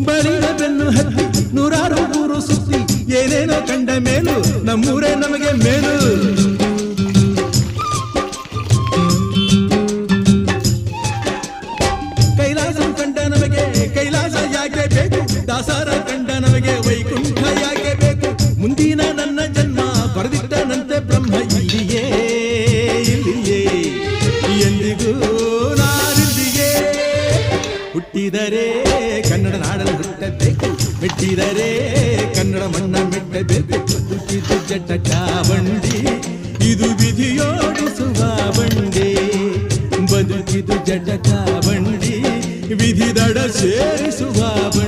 ಬಳಿದ ಬೆನ್ನು ಹತ್ತಿ ನೂರಾರು ಊರು ಸುತ್ತಿ ಏನೇನೋ ಕಂಡ ಮೇಲು ನಮ್ಮೂರೇ ನಮಗೆ ಮೇಲು. ಕೈಲಾಸ ಕಂಡ ನಮಗೆ ಕೈಲಾಸ ಯಾಕೆ ಬೇಕು, ದಾಸರ ಕಂಡ ನಮಗೆ ವೈಕುಂಠ ಯಾಕೆ ಬೇಕು. ಮುಂದಿನ ನನ್ನ ಜನ್ಮ ಬರೆದಿಟ್ಟನಂತೆ ಬ್ರಹ್ಮ ಇಲ್ಲಿಯೇ ಇಲ್ಲಿಯೇ ಎಂದಿಗೂ ನಾನಿಲ್ಲಿಯೇ. ಹುಟ್ಟಿದರೆ ಕನ್ನಡ ನಾಡಲು ಹುಟ್ಟಬೇಕು, ಮೆಟ್ಟಿದರೆ ಕನ್ನಡ ಮಣ್ಣ ಮೆಟ್ಟಬೇಕು. ಹುಟ್ಟಿದ್ದು ಜಟಕ ಬಂಡಿ, ಇದು ವಿಧಿಯೋಡಿಸುವ ಬಂಡಿ. ಬದುಕಿದು ಜಟಕ ಬಂಡಿ, ವಿಧಿ ದಡ ಸೇರಿಸುವ ಬಂಡಿ.